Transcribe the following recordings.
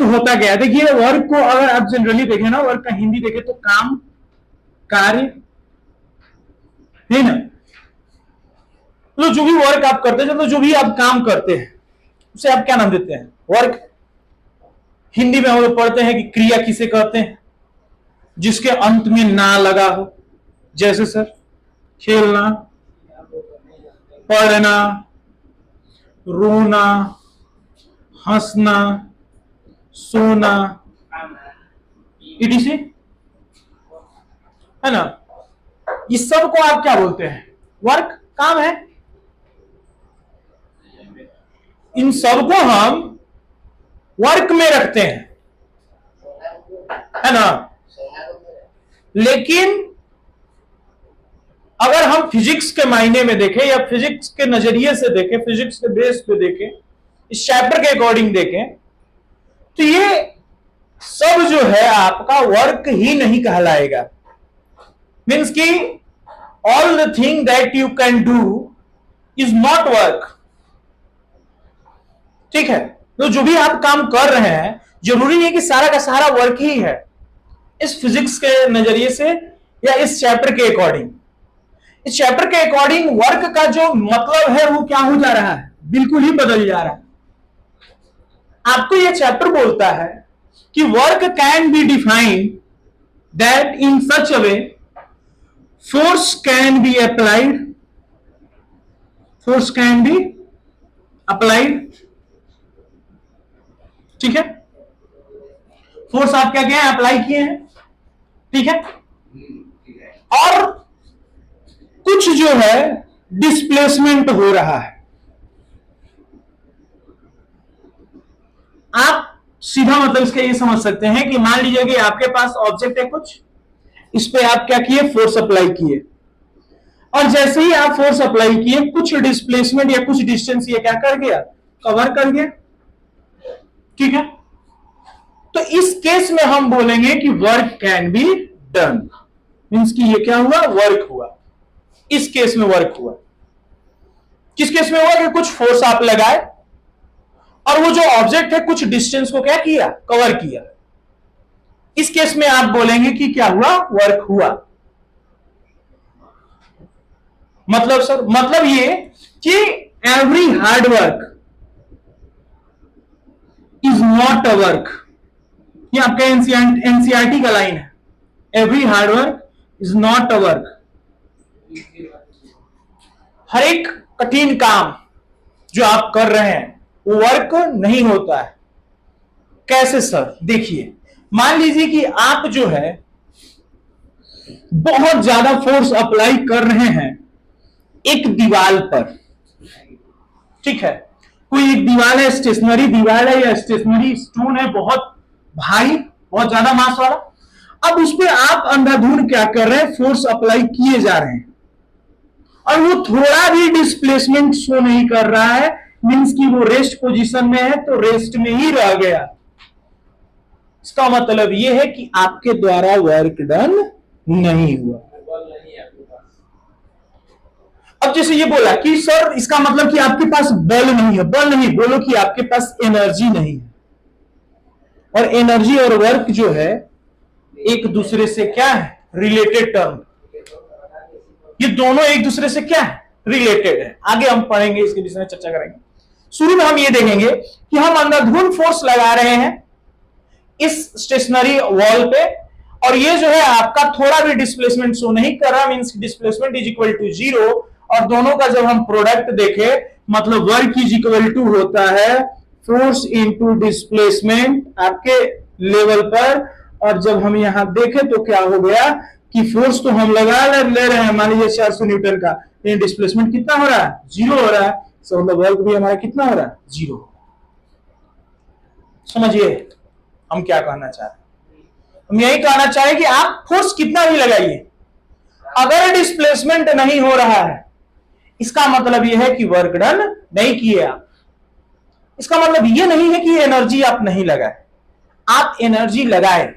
होता गया। देखिए वर्क को अगर आप जनरली देखें ना, वर्क का हिंदी देखें तो काम, कार्य है ना। तो जो भी वर्क आप करते हैं, तो जो भी आप काम करते हैं उसे आप क्या नाम देते हैं? वर्क। हिंदी में हम लोग पढ़ते हैं कि क्रिया किसे कहते हैं जिसके अंत में ना लगा हो, जैसे सर खेलना, पढ़ना, रोना, हंसना, सोना, इसी है ना। इस सब को आप क्या बोलते हैं? वर्क, काम है। इन सब को हम वर्क में रखते हैं, है ना। लेकिन अगर हम फिजिक्स के मायने में देखें या फिजिक्स के नजरिए से देखें, फिजिक्स के बेस पे देखें, इस चैप्टर के अकॉर्डिंग देखें, तो ये सब जो है आपका वर्क ही नहीं कहलाएगा। मीन्स कि all the thing that you can do is not work. ठीक है, तो जो भी आप काम कर रहे हैं जरूरी नहीं कि सारा का सारा वर्क ही है। इस फिजिक्स के नजरिए से या इस चैप्टर के अकॉर्डिंग, इस चैप्टर के अकॉर्डिंग वर्क का जो मतलब है वो क्या हो जा रहा है? बिल्कुल ही बदल जा रहा है। आपको यह चैप्टर बोलता है कि work can be defined that in such a way force can be applied, force can be applied. ठीक है, फोर्स आप क्या किए हैं? अप्लाई किए हैं। ठीक है, और कुछ जो है डिस्प्लेसमेंट हो रहा है। आप सीधा मतलब इसका ये समझ सकते हैं कि मान लीजिए कि आपके पास ऑब्जेक्ट है कुछ, इस पे आप क्या किए? फोर्स अप्लाई किए, और जैसे ही आप फोर्स अप्लाई किए कुछ डिस्प्लेसमेंट या कुछ डिस्टेंस ये क्या कर गया? कवर कर गया। ठीक है, तो इस केस में हम बोलेंगे कि work can be done. Means कि ये क्या हुआ? वर्क हुआ। इस केस में वर्क हुआ। किस केस में हुआ? कि कुछ फोर्स आप लगाए और वो जो ऑब्जेक्ट है कुछ डिस्टेंस को क्या किया? कवर किया। इस केस में आप बोलेंगे कि क्या हुआ? वर्क हुआ। मतलब सर, मतलब ये कि every hard work is not a work. ये आपका एनसीईआरटी का लाइन है। Every hard work is not a work. हर एक कठिन काम जो आप कर रहे हैं वो वर्क नहीं होता है। कैसे सर? देखिए, मान लीजिए कि आप जो है बहुत ज्यादा फोर्स अप्लाई कर रहे हैं एक दीवार पर। ठीक है, कोई एक दीवार है, स्टेशनरी दीवार है या स्टेशनरी स्टोन है, बहुत भारी, बहुत ज्यादा मास वाला। अब उस पर आप अंधाधुंध क्या कर रहे हैं? फोर्स अप्लाई किए जा रहे हैं और वो थोड़ा भी डिस्प्लेसमेंट शो नहीं कर रहा है। मींस कि वो रेस्ट पोजीशन में है तो रेस्ट में ही रह गया। इसका मतलब ये है कि आपके द्वारा वर्क डन नहीं हुआ। अब जैसे ये बोला कि सर इसका मतलब कि आपके पास बल नहीं है। बल नहीं, बोलो कि आपके पास एनर्जी नहीं है। और एनर्जी और वर्क जो है एक दूसरे से क्या है? Related term. ये दोनों एक दूसरे से क्या है? रिलेटेड है। आगे हम पढ़ेंगे, इसके विषय में चर्चा करेंगे। शुरू में हम ये देखेंगे कि हम अंधाधुंध फोर्स लगा रहे हैं इस स्टेशनरी वॉल पे, और ये जो है आपका थोड़ा भी डिस्प्लेसमेंट शो नहीं कर रहा। Means displacement is equal to 0। और दोनों का जब हम प्रोडक्ट देखें, मतलब वर्क इज इक्वल टू होता है फोर्स इनटू डिस्प्लेसमेंट आपके लेवल पर। और जब हम यहां देखें तो क्या हो गया कि फोर्स तो हम लगा ले रहे हैं, मान लीजिए 400 न्यूटन का, लेकिन डिस्प्लेसमेंट कितना हो रहा है? 0 हो रहा है। सो मतलब वर्क भी हमारा कितना हो रहा है? 0। समझिए हम क्या कहना चाह रहे हैं? हम यही कहना चाह रहे हैं कि आप फोर्स कितना भी लगाइए, अगर डिस्प्लेसमेंट नहीं हो रहा है, इसका मतलब यह है कि वर्क डन नहीं किए आप। इसका मतलब यह नहीं है कि एनर्जी आप नहीं लगाए, आप एनर्जी लगाए।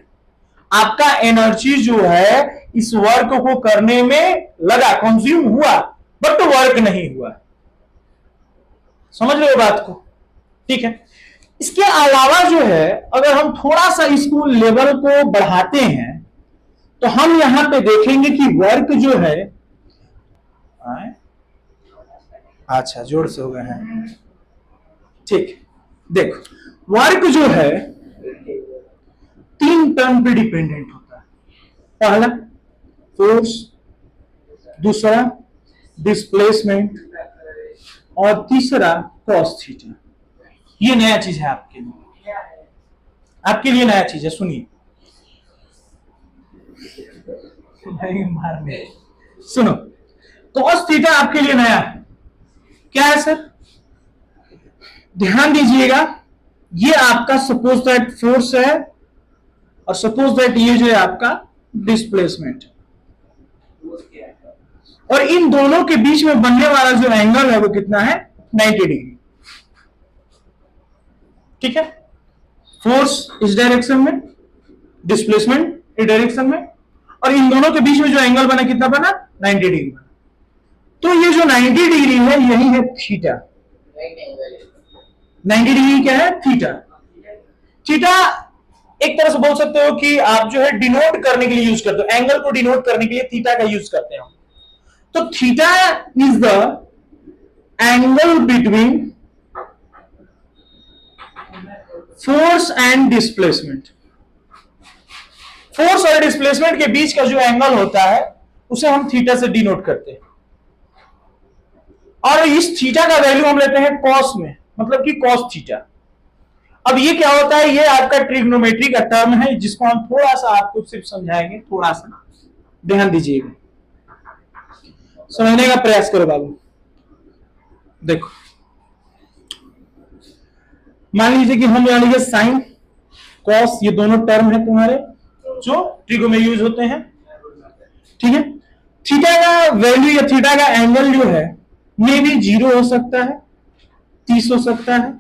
आपका एनर्जी जो है इस वर्क को करने में लगा, कंज्यूम हुआ, बट वर्क नहीं हुआ। समझ रहे हो बात को? ठीक है, इसके अलावा जो है, अगर हम थोड़ा सा इसको लेवल को बढ़ाते हैं तो हम यहां पे देखेंगे कि वर्क जो है, अच्छा जोर से हो गए हैं, ठीक। देखो वर्क जो है 3 टर्म पे डिपेंडेंट होता है। पहला फोर्स, दूसरा डिस्प्लेसमेंट और तीसरा कॉस थीटा। ये नया चीज है आपके लिए, आपके लिए नया चीज है, सुनिए। मारने सुनो, कॉस थीटा आपके लिए नया है। क्या है सर? ध्यान दीजिएगा, ये आपका सपोज दैट फोर्स है और सपोज दैट ये जो है आपका डिस्प्लेसमेंट, और इन दोनों के बीच में बनने वाला जो एंगल है वो कितना है? 90 डिग्री। ठीक है, फोर्स इस डायरेक्शन में, डिस्प्लेसमेंट इस डायरेक्शन में, और इन दोनों के बीच में जो एंगल बना कितना बना? 90 डिग्री बना। तो ये जो 90 डिग्री है यही है थीटा। 90 डिग्री क्या है? थीटा। थीटा एक तरह से बोल सकते हो कि आप जो है डिनोट करने के लिए यूज करते हो, एंगल को डिनोट करने के लिए थीटा का यूज करते हो। तो theta is the angle between force and displacement. Force और डिस्प्लेसमेंट के बीच का जो एंगल होता है उसे हम थीटा से डिनोट करते हैं, और इस थीटा का वैल्यू हम लेते हैं कॉस में, मतलब कि कॉस थीटा। अब ये क्या होता है? ये आपका ट्रिग्नोमेट्री का टर्म है जिसको हम थोड़ा सा आपको सिर्फ समझाएंगे, थोड़ा सा ध्यान दीजिएगा, समझने का प्रयास करो बाबू। देखो मान लीजिए कि हम यहां लिखे साइन कॉस, ये दोनों टर्म है तुम्हारे जो ट्रिगो में यूज होते हैं। ठीक है, थीटा का वैल्यू या थीटा का एंगल जो है मे भी 0 हो सकता है, 30 हो सकता है,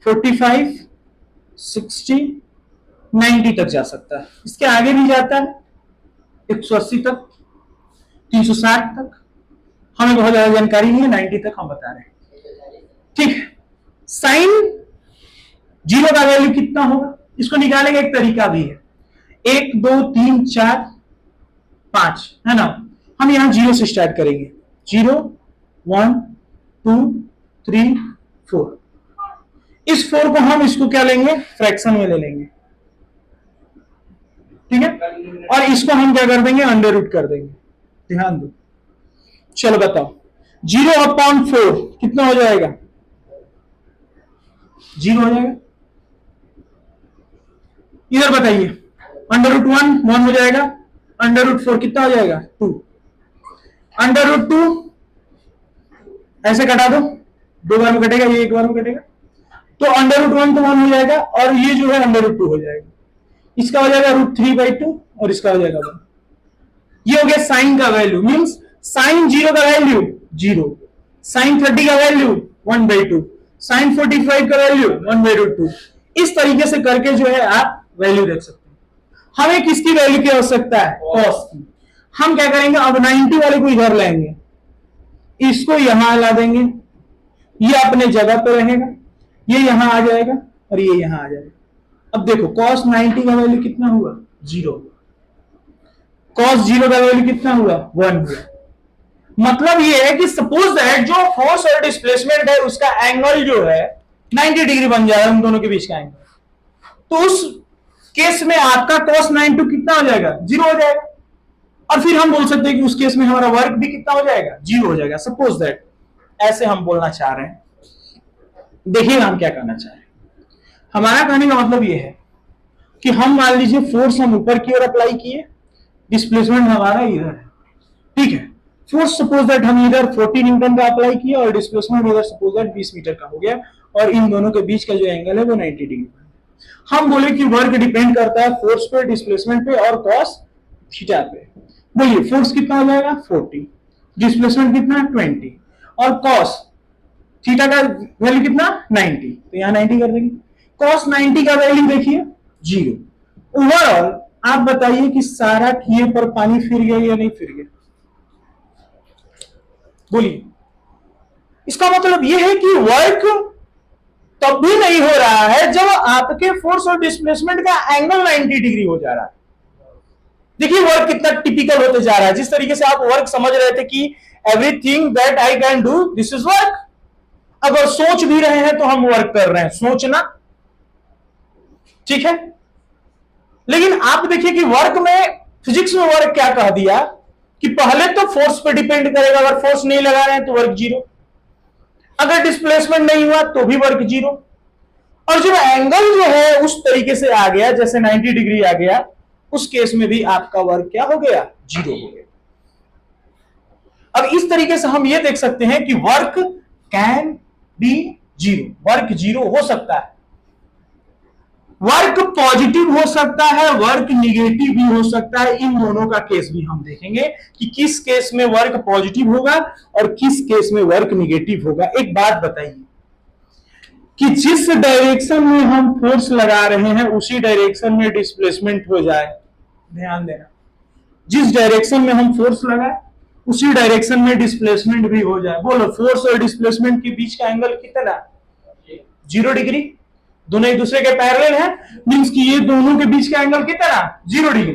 45, 60, 90 तक जा सकता है। इसके आगे भी जाता है 180 तक, 360 तक, हमें बहुत ज्यादा जानकारी नहीं है, 90 तक हम बता रहे हैं। ठीक है, साइन 0 का वैल्यू कितना होगा इसको निकालने का एक तरीका भी है, 1 2 3 4 5 है ना। हम यहां 0 से स्टार्ट करेंगे, 0 1 2 3 4। इस 4 को हम इसको क्या लेंगे? फ्रैक्शन में ले लेंगे। ठीक है, और इसको हम क्या कर देंगे? अंडर रूट कर देंगे। ध्यान दो, चलो बताओ 0/4 कितना हो जाएगा? 0 हो जाएगा। इधर बताइए, √1 हो जाएगा, √4 कितना हो जाएगा? 2, √2 ऐसे कटा दो, 2 बार में कटेगा, ये 1 बार में कटेगा, तो √1 तो 1 हो जाएगा, और ये जो है √2 हो जाएगा। इसका हो जाएगा √3/2 और इसका हो जाएगा 1। ये हो गया साइन का वैल्यू, मींस साइन 0 का वैल्यू 0, साइन 30 का वैल्यू 1/2, साइन 45 का वैल्यू 1/2। इस तरीके से करके जो है आप वैल्यू देख सकते हैं। हमें किसकी वैल्यू की आवश्यकता है? कॉस की। हम क्या करेंगे? अब 90 वाले को इधर लाएंगे, इसको यहां ला देंगे, ये अपने जगह पे रहेगा, ये यहां आ जाएगा और ये यहां आ जाएगा। अब देखो cos 90 का वैल्यू कितना हुआ? 0। cos 0 का वैल्यू कितना हुआ? 1 हुआ। मतलब ये है कि सपोज दैट जो फोर्स और डिस्प्लेसमेंट है उसका एंगल जो है 90 डिग्री बन जाएगा, उन दोनों के बीच का एंगल। तो उस केस में आपका cos 90 कितना हो जाएगा? 0 हो जाएगा। और फिर हम बोल सकते हैं कि उस केस में हमारा वर्क भी कितना हो जाएगा? 0 हो जाएगा। सपोज दैट ऐसे हम बोलना चाह रहे हैं। देखिएगा हम क्या कहना चाह रहे हैं। हमारा कहने का मतलब यह है कि हम मान लीजिए फोर्स हम ऊपर की ओर अप्लाई किए, डिस्प्लेसमेंट हमारा इधर है। ठीक है, फोर्स सपोज दैट हम इधर 40 न्यूटन का अप्लाई किया और डिस्प्लेसमेंट इधर सपोज दैट 20 मीटर का हो गया, और इन दोनों के बीच का जो एंगल है वो 90 डिग्री। हम बोले कि वर्क डिपेंड करता है फोर्स पे, डिस्प्लेसमेंट पे और कॉस थीटा पे। बोलिए फोर्स कितना हो जाएगा? 40, डिस्प्लेसमेंट कितना? 20, और कॉस थीटा का वैल्यू कितना? 90, तो यहां 90 कर देंगे। कॉस 90 का वैल्यू देखिए 0। ओवरऑल आप बताइए कि सारा किए पर पानी फिर गया या नहीं फिर गया? बोलिए। इसका मतलब यह है कि वर्क तब भी नहीं हो रहा है जब आपके फोर्स और डिस्प्लेसमेंट का एंगल 90 डिग्री हो जा रहा है। देखिए वर्क कितना टिपिकल होते जा रहा है। जिस तरीके से आप वर्क समझ रहे थे कि everything that I can do this is work, अगर सोच भी रहे हैं तो हम वर्क कर रहे हैं, सोचना, ठीक है। लेकिन आप देखिए कि वर्क में, फिजिक्स में वर्क क्या कह दिया कि पहले तो फोर्स पे डिपेंड करेगा, अगर फोर्स नहीं लगा रहे हैं तो वर्क जीरो, अगर डिस्प्लेसमेंट नहीं हुआ तो भी वर्क जीरो, और जब एंगल जो है उस तरीके से आ गया जैसे 90 डिग्री आ गया, उस केस में भी आपका वर्क क्या हो गया, जीरो हो गया। अब इस तरीके से हम ये देख सकते हैं कि work can be zero, work zero हो सकता है, वर्क पॉजिटिव हो सकता है, वर्क निगेटिव भी हो सकता है। इन दोनों का केस भी हम देखेंगे कि किस केस में वर्क पॉजिटिव होगा और किस केस में वर्क निगेटिव होगा। एक बात बताइए कि जिस डायरेक्शन में हम फोर्स लगा रहे हैं उसी डायरेक्शन में डिस्प्लेसमेंट हो जाए, ध्यान देना, जिस डायरेक्शन में हम फोर्स लगाए उसी डायरेक्शन में डिस्प्लेसमेंट भी हो जाए। बोलो फोर्स और डिस्प्लेसमेंट के बीच का एंगल कितना, 0 डिग्री, दोनों एक दूसरे के पैरेलल है, मींस कि ये दोनों के बीच का एंगल कितना, 0 डिग्री।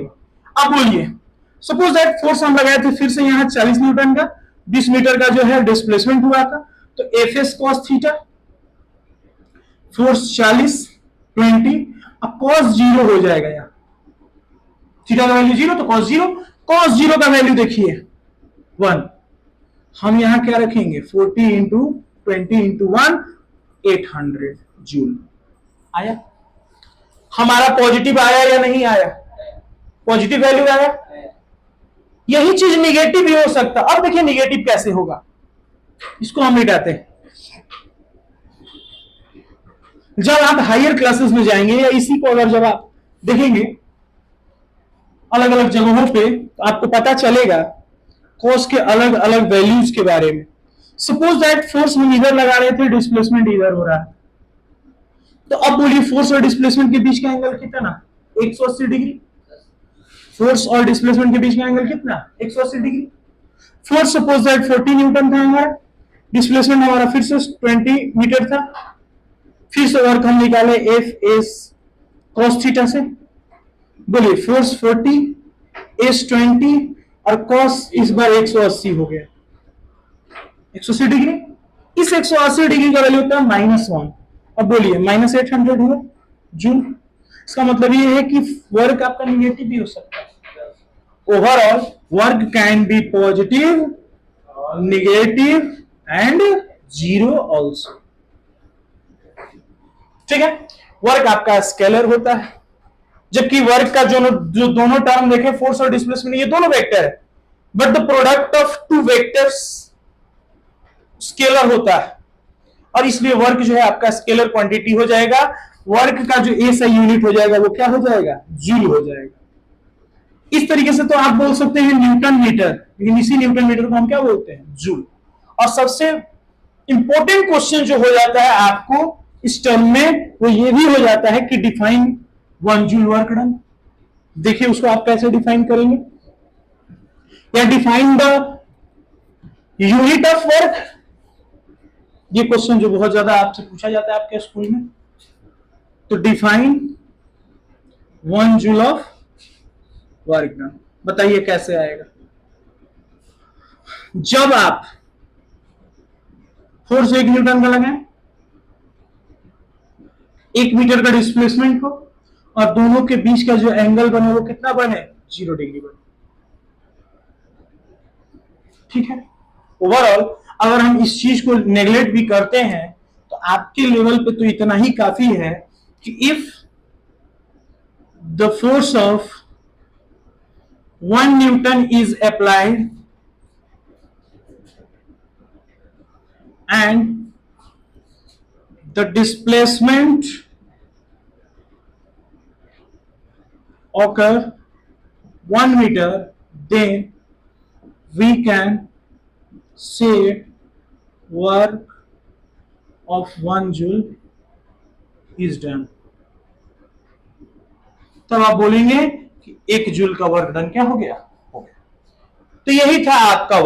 अब बोलिए सपोज दैट फोर्स हम लगाए थे फिर से यहां 40 न्यूटन का, 20 मीटर का जो है डिस्प्लेसमेंट हुआ था, तो F S cos theta, force 40 20, अब कॉस 0 हो जाएगा, यहां थीटा का वैल्यू 0 तो कॉस 0, कॉस 0 का वैल्यू देखिए 1, हम यहां क्या रखेंगे 40 इंटू 20 इंटू 1 800 जूल आया। हमारा पॉजिटिव आया या नहीं आया, पॉजिटिव वैल्यू आया। यही चीज निगेटिव भी हो सकता। अब देखिए निगेटिव कैसे होगा, इसको हम मिटाते हैं। जब आप हायर क्लासेस में जाएंगे या इसी को अगर जब आप देखेंगे अलग अलग जगहों पे तो आपको पता चलेगा कॉस के अलग अलग वैल्यूज के बारे में। सपोज दैट फोर्स हम इधर लगा रहे थे, डिस्प्लेसमेंट इधर हो रहा है, तो अब बोलिए फोर्स और डिस्प्लेसमेंट के बीच का एंगल कितना, 180 डिग्री। फोर्स और डिस्प्लेसमेंट के बीच का एंगल कितना, 180 degree. Force suppose that 40 Newton था हमारा, डिस्प्लेसमेंट हमारा फिर से 20 मीटर था, फिर से वर्क हम निकाले एफ एस कॉस थीटा से। बोलिए फोर्स 40 एस 20 और कॉस इस बार 180 हो गया, 180 डिग्री। इस 180 डिग्री का वैल्यू होता है -1। अब बोलिए -800 हुआ जूल। इसका मतलब ये है कि वर्क आपका निगेटिव भी हो सकता है। Overall work can be positive, negative and zero also, ठीक है। वर्क आपका स्केलर होता है, जबकि वर्क का जो दोनों टर्म देखें फोर्स और डिस्प्लेसमेंट ये दोनों वेक्टर है, but the product of two vectors scalar होता है, और इसलिए वर्क जो है आपका स्केलर क्वांटिटी हो जाएगा। वर्क का जो एस आई यूनिट हो जाएगा वो क्या हो जाएगा, जूल हो जाएगा। इस तरीके से तो आप बोल सकते हैं न्यूटन मीटर, लेकिन इसी न्यूटन मीटर को हम क्या बोलते हैं, जूल। और सबसे इंपॉर्टेंट क्वेश्चन जो हो जाता है आपको इस टर्म में वो ये भी हो जाता है कि डिफाइन 1 जूल वर्क डन। देखिए उसको आप कैसे डिफाइन करेंगे, या define the unit of work. ये क्वेश्चन जो बहुत ज्यादा आपसे पूछा जाता है आपके स्कूल में, तो define 1 joule of work done, बताइए कैसे आएगा। जब आप फोर्स 1 न्यूटन का लगाएं, 1 मीटर का डिस्प्लेसमेंट हो, और दोनों के बीच का जो एंगल बने वो कितना बने, 0 डिग्री बने, ठीक है। ओवरऑल अगर हम इस चीज को नेग्लेक्ट भी करते हैं तो आपके लेवल पे तो इतना ही काफी है कि if the force of 1 Newton is applied and the displacement occur 1 meter, then we can say work of 1 joule is done। तब आप बोलेंगे कि 1 जूल का वर्क डन क्या हो गया, तो यही था आपका